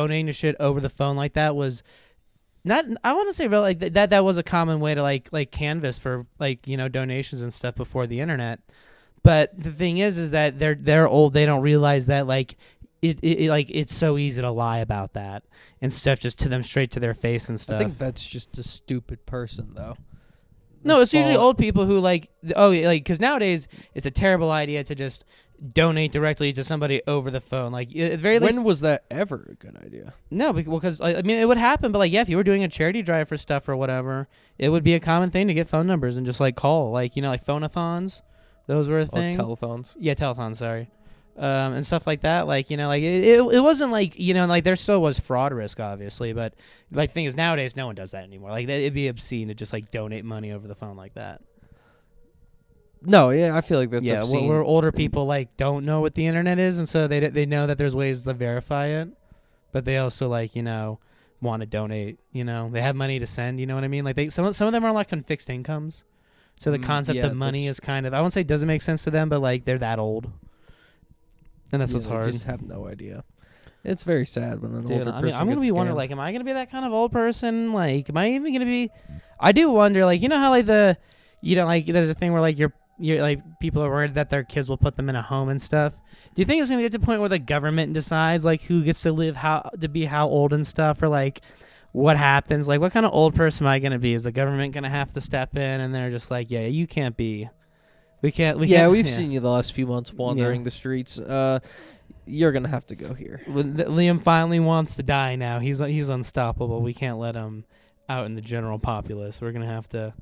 donating to shit over the phone like that was not. I want to say real like that was a common way to like canvas for like donations and stuff before the internet. But the thing is that they're old. They don't realize that like it like it's so easy to lie about that and stuff just to them straight to their face and stuff. I think that's just a stupid person though. No, it's usually old people who because nowadays it's a terrible idea to just donate directly to somebody over the phone. Like at very least, when was that ever a good idea? No, because I mean it would happen, but like if you were doing a charity drive for stuff or whatever, it would be a common thing to get phone numbers and just like call, like like phone-a-thons. Those were a thing. Telethons. Yeah, telethons. Sorry. And stuff like that, like it wasn't like like there still was fraud risk, obviously, but like thing is nowadays no one does that anymore. Like it'd be obscene to just like donate money over the phone like that. No, yeah, I feel like that's obscene. Where older people like don't know what the internet is, and so they know that there's ways to verify it, but they also like want to donate. They have money to send. You know what I mean? Like some of them are like on fixed incomes, so the concept of money is kind of I won't say it doesn't make sense to them, but like they're that old. And that's what's hard. They just have no idea. It's very sad when an older person I'm gonna gets be wondering, scammed. like, am I gonna be that kind of old person? Like, am I even gonna be? I do wonder, like, how like like there's a thing where like you're like people are worried that their kids will put them in a home and stuff. Do you think it's gonna get to the point where the government decides like who gets to live how old and stuff, or like what happens? Like, what kind of old person am I gonna be? Is the government gonna have to step in and they're just like, yeah, you can't be. We've seen you the last few months wandering the streets. You're gonna have to go here. Liam finally wants to die now. He's unstoppable. We can't let him out in the general populace. We're gonna have to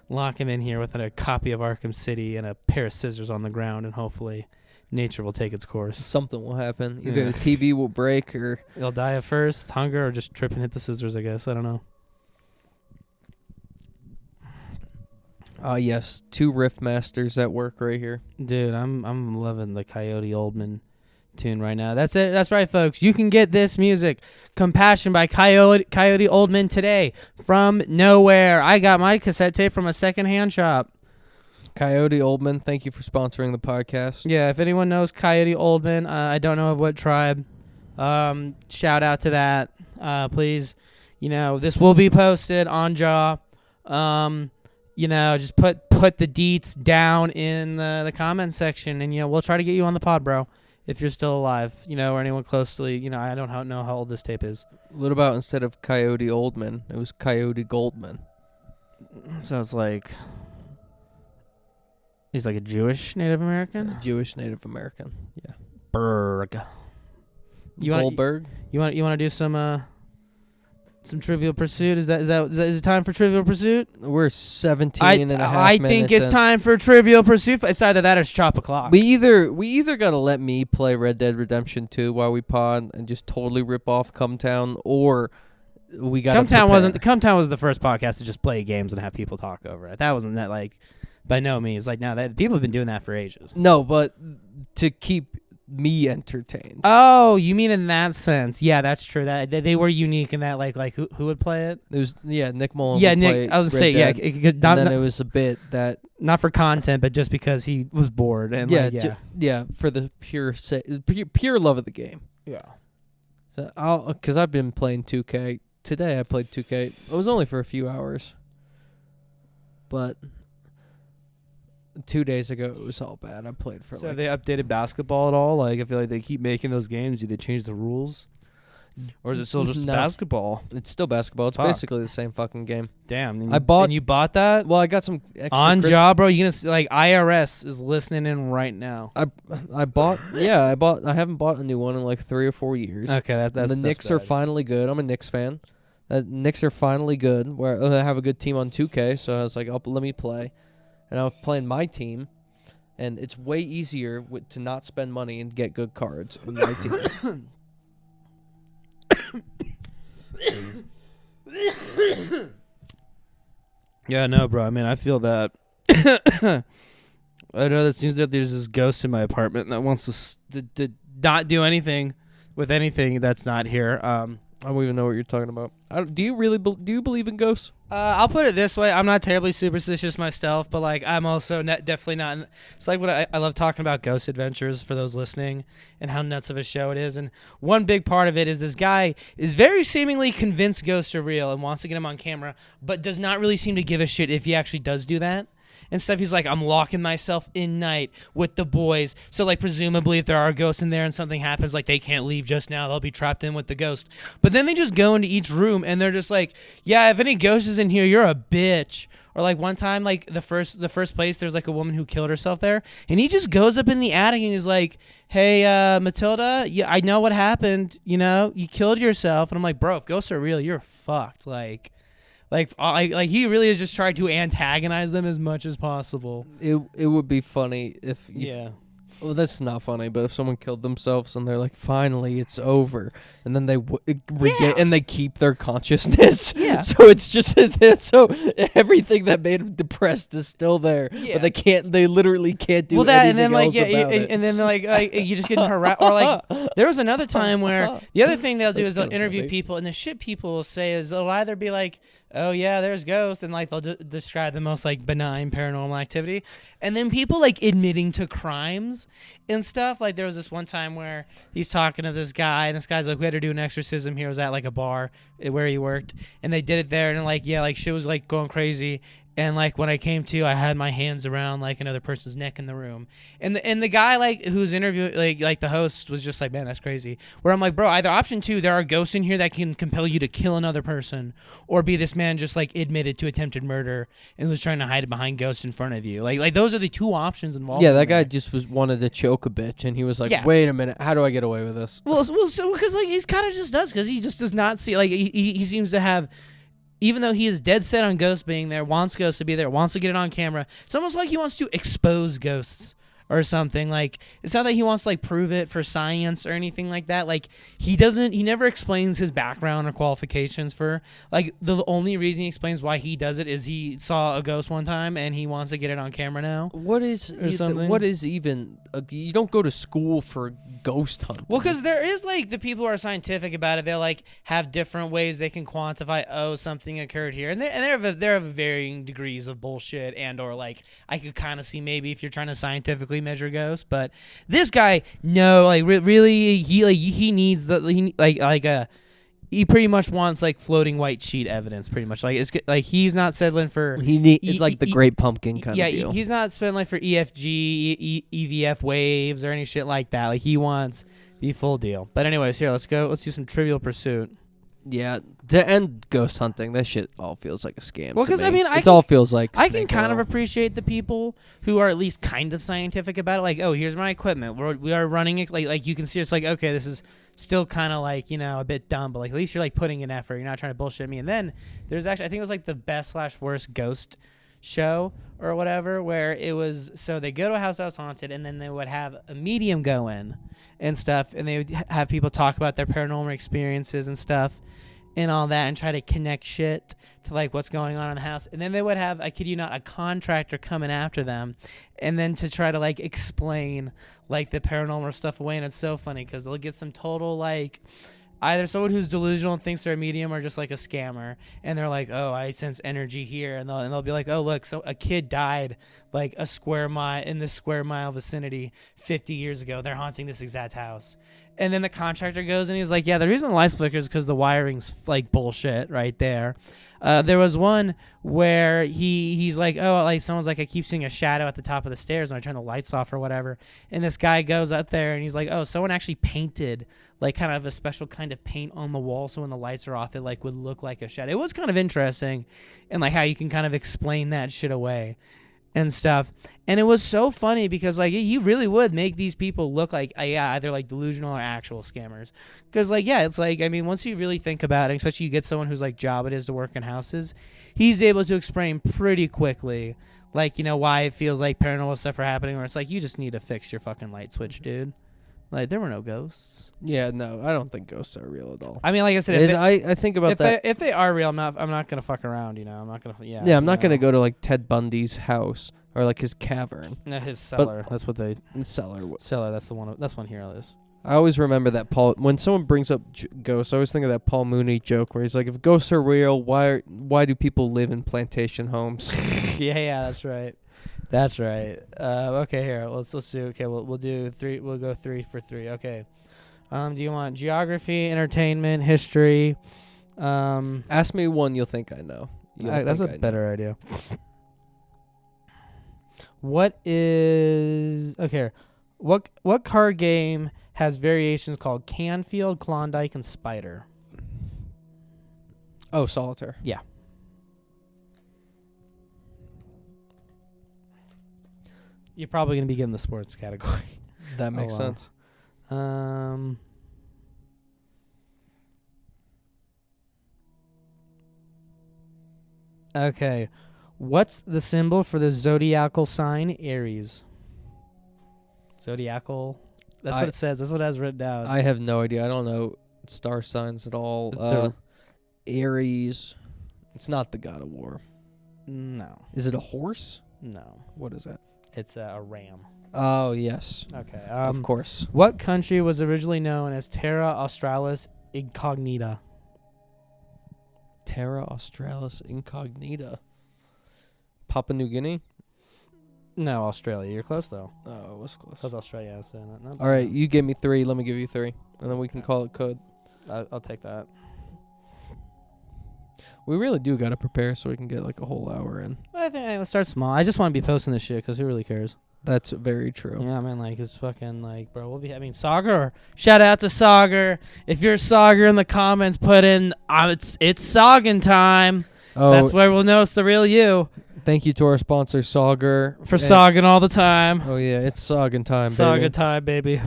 lock him in here with a copy of Arkham City and a pair of scissors on the ground, and hopefully nature will take its course. Something will happen. Either the TV will break, or he'll die of first hunger, or just trip and hit the scissors. I guess I don't know. Yes, 2 riff masters at work right here. Dude, I'm loving the Coyote Oldman tune right now. That's it. That's right, folks. You can get this music, Compassion by Coyote Oldman, today from nowhere. I got my cassette tape from a secondhand shop. Coyote Oldman, thank you for sponsoring the podcast. Yeah, if anyone knows Coyote Oldman, I don't know of what tribe. Shout out to that. Please, this will be posted on Jaw. Just put the deets down in the comment section, and we'll try to get you on the pod, bro, if you're still alive, or anyone closely. I don't know how old this tape is. What about instead of Coyote Oldman, it was Coyote Goldman? So it's like he's like a Jewish Native American. Jewish Native American, yeah. Berg. Goldberg. You want to do some Trivial Pursuit? Is it time for Trivial Pursuit? We're 17 and a half I minutes think it's in. time for Trivial Pursuit. It's either that or chop a clock. We either got to let me play Red Dead Redemption 2 while we pod and just totally rip off Cumtown, or we got Cumtown was the first podcast to just play games and have people talk over it. That wasn't that like by no means like now that people have been doing that for ages. No, but to keep me entertained. Oh, you mean in that sense? Yeah, that's true. That they were unique in that like who would play it? It was Nick Mullen. Yeah, Nick. I was gonna say Dead, and then it was a bit that not for content, but just because he was bored and for the pure love of the game. Yeah. So because I've been playing 2K today. I played 2K. It was only for a few hours, but 2 days ago, it was all bad. I played for So have they updated basketball at all? Like, I feel like they keep making those games. Do they change the rules? Or is it still just basketball? It's still basketball. It's basically the same fucking game. Damn. And you bought that? Well, I got some extra on job, bro. You gonna like IRS is listening in right now. I bought. I haven't bought a new one in like 3 or 4 years. Okay, that's the Knicks are finally good. I'm a Knicks fan. The Knicks are finally good. Where they have a good team on 2K, so I was like, let me play. And I was playing my team, and it's way easier to not spend money and get good cards in my team. Yeah, no, bro. I mean, I feel that. I know that seems that there's this ghost in my apartment that wants to not do anything with anything that's not here. I don't even know what you're talking about. Do you really do you believe in ghosts? I'll put it this way: I'm not terribly superstitious myself, but like I'm also definitely not. It's like what I love talking about Ghost Adventures for those listening, and how nuts of a show it is. And one big part of it is this guy is very seemingly convinced ghosts are real and wants to get them on camera, but does not really seem to give a shit if he actually does do that. And stuff. He's like, I'm locking myself in night with the boys. So, like, presumably if there are ghosts in there and something happens, like, they can't leave just now. They'll be trapped in with the ghost. But then they just go into each room and they're just like, yeah, if any ghost is in here, you're a bitch. Or, like, one time, like, the first place, there's, like, a woman who killed herself there. And he just goes up in the attic and he's like, hey, Matilda, yeah, I know what happened. You know, you killed yourself. And I'm like, bro, if ghosts are real, you're fucked. Like he really is just trying to antagonize them as much as possible. It would be funny if yeah. Well, that's not funny, but if someone killed themselves and they're like, finally, it's over, and then they and they keep their consciousness. Yeah. So it's just so everything that made them depressed is still there, but they literally can't do anything and then like else about it. And then like you just get harassed. Or like there was another time where the other thing they'll do is they'll interview people, and the shit people will say is they'll either be like, oh yeah, there's ghosts, and like they'll describe the most like benign paranormal activity, and then people like admitting to crimes and stuff. Like there was this one time where he's talking to this guy, and this guy's like, we had to do an exorcism. He was at like a bar where he worked, and they did it there, and like yeah, like shit was like going crazy. And like when I came to, I had my hands around like another person's neck in the room, and the guy like who's interviewing like the host was just like, man, that's crazy. Where I'm like, bro, either option two, there are ghosts in here that can compel you to kill another person, or B, this man just like admitted to attempted murder and was trying to hide behind ghosts in front of you. Like those are the two options involved. Yeah, that guy just wanted to choke a bitch, and he was like, wait a minute, how do I get away with this? Well, so because like he's kind of just does because he just does not see like he seems to have. Even though he is dead set on ghosts being there, wants ghosts to be there, wants to get it on camera, it's almost like he wants to expose ghosts or something. Like, it's not that he wants to, like, prove it for science or anything like that. Like, he never explains his background or qualifications for, like, the only reason he explains why he does it is he saw a ghost one time and he wants to get it on camera now. What is even, you don't go to school for ghost hunting. Well, because there is, like, the people who are scientific about it, they'll, like, have different ways they can quantify, something occurred here. And there are varying degrees of bullshit and or, like, I could kind of see maybe if you're trying to scientifically measure ghosts, but this guy, no, like really, he needs he pretty much wants like floating white sheet evidence, pretty much. Like it's like he's not settling for it's like the Great Pumpkin kind of deal. He's not spending like for EFG, EVF waves or any shit like that. Like he wants the full deal. But anyways, here let's do some Trivial Pursuit. Yeah, to end ghost hunting, that shit all feels like a scam. Well, because I mean, it all feels like I can kind of appreciate the people who are at least kind of scientific about it. Like, oh, here's my equipment. We are running it. Like you can see, it's like, okay, this is still kind of like, you know, a bit dumb, but like at least you're like putting in effort. You're not trying to bullshit me. And then there's actually, I think it was like the best/worst ghost show or whatever, where it was, so they go to a house that was haunted, and then they would have a medium go in and stuff, and they would have people talk about their paranormal experiences and stuff and all that, and try to connect shit to like what's going on in the house. And then they would have, I kid you not, a contractor coming after them, and then to try to like explain like the paranormal stuff away. And it's so funny because they'll get some total like either someone who's delusional and thinks they're a medium, or just like a scammer, and they're like, oh, I sense energy here, and they'll be like, oh, look, so a kid died like a square mile in this square mile vicinity 50 years ago. They're haunting this exact house. And then the contractor goes and he's like, yeah, the reason the lights flicker is because the wiring's like bullshit right there. There was one where he's like, oh, like someone's like, I keep seeing a shadow at the top of the stairs when I turn the lights off or whatever. And this guy goes up there and he's like, oh, someone actually painted like kind of a special kind of paint on the wall, so when the lights are off, it like would look like a shadow. It was kind of interesting, and like how you can kind of explain that shit away and stuff. And it was so funny because like you really would make these people look like either like delusional or actual scammers. Because like it's like, I mean, once you really think about it, especially you get someone whose like job it is to work in houses, he's able to explain pretty quickly like, you know, why it feels like paranormal stuff are happening, where it's like, you just need to fix your fucking light switch, dude. Like, there were no ghosts. Yeah, no, I don't think ghosts are real at all. I mean, like I said, I think about that. If they are real, I'm not gonna fuck around. You know, I'm not gonna. Yeah, I'm not gonna go to like Ted Bundy's house or like his cavern. No, his cellar. That's what they. Cellar. Cellar. That's the one. That's one here. Is. I always remember that when someone brings up ghosts, I always think of that Paul Mooney joke where he's like, if ghosts are real, why do people live in plantation homes? yeah, that's right. That's right. Okay, here, let's do. Okay, we'll do 3. We'll go 3 for 3. Okay. Do you want geography, entertainment, history? Ask me one you'll think I know. That's a better idea. What is okay? What card game has variations called Canfield, Klondike, and Spider? Oh, Solitaire. Yeah. You're probably gonna be getting the sports category. That makes sense. Okay. What's the symbol for the zodiacal sign Aries? Zodiacal. That's what it says. That's what it has written down. I have no idea. I don't know star signs at all. Aries. It's not the god of war. No. Is it a horse? No. What is that? It's a ram. Oh, yes. Okay. Of course. What country was originally known as Terra Australis Incognita? Terra Australis Incognita. Papua New Guinea? No, Australia. You're close, though. Oh, it was close. That was Australia. So not all right, you gave me 3. Let me give you 3. And then we can call it code. I'll take that. We really do got to prepare so we can get like a whole hour in. I think let's start small. I just want to be posting this shit because who really cares? That's very true. Yeah, man, like, it's fucking, like, bro, we'll be having Sagar. Shout out to Sagar. If you're Sagar in the comments, put in, it's Soggin time. Oh, that's where we'll know it's the real you. Thank you to our sponsor, Sagar. For Soggin all the time. Oh, yeah, it's Soggin time, baby. Soggin time, baby.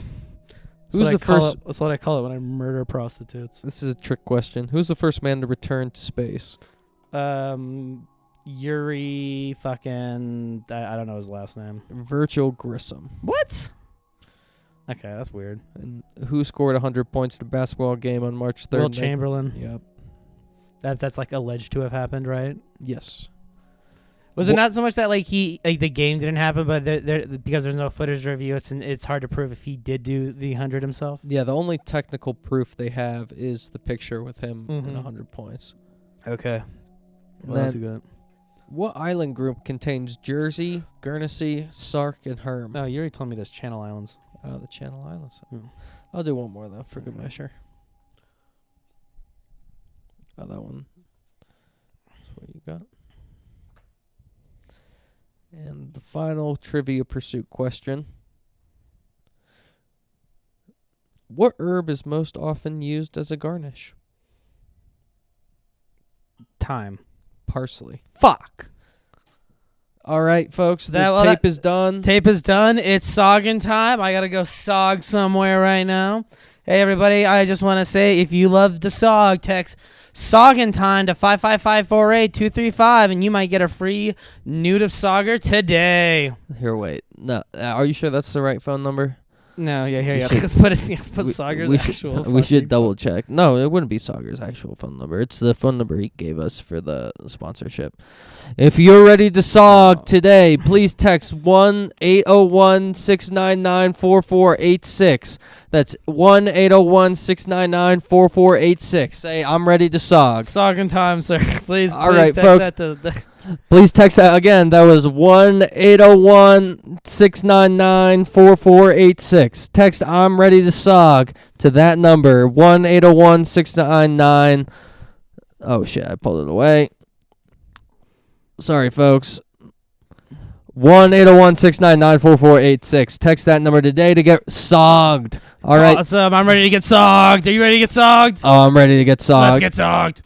Who's the first? That's what I call it when I murder prostitutes. This is a trick question. Who's the first man to return to space? Yuri fucking... I don't know his last name. Virgil Grissom. What? Okay, that's weird. And who scored 100 points in a basketball game on March 3rd? Will Chamberlain. Yep. That's like alleged to have happened, right? Yes. Was it not so much that like the game didn't happen, but because there's no footage review, it's hard to prove if he did do the 100 himself? Yeah, the only technical proof they have is the picture with him in 100 points. Okay. And then, what island group contains Jersey, Guernsey, Sark, and Herm? Oh, you already told me there's Channel Islands. Oh, the Channel Islands. I'll do one more, though, for good measure. Oh, that one. That's what you got. And the final Trivia Pursuit question. What herb is most often used as a garnish? Thyme. Parsley. Fuck. All right, folks. The tape is done. Tape is done. It's sogging time. I got to go sog somewhere right now. Hey, everybody. I just want to say, if you love to sog, text sogging time to 555-48235, and you might get a free nude of Sogger today. Here, wait. No, are you sure that's the right phone number? No, yeah, here you go. Let's put Sogger's actual phone. We should double check. No, it wouldn't be Sogger's actual phone number. It's the phone number he gave us for the sponsorship. If you're ready to sog today, please text 1-801-699-4486. That's 1-801-699-4486. Say, I'm ready to sog. Sogging time, sir. Please All right, text folks. that to Please text that again. That was 1-801-699-4486. Text I'm ready to sog to that number. 1-801-699. Oh shit, I pulled it away. Sorry, folks. 1-801-699-4486. Text that number today to get sogged. All right. Awesome. I'm ready to get sogged. Are you ready to get sogged? Oh, I'm ready to get sogged. Let's get sogged.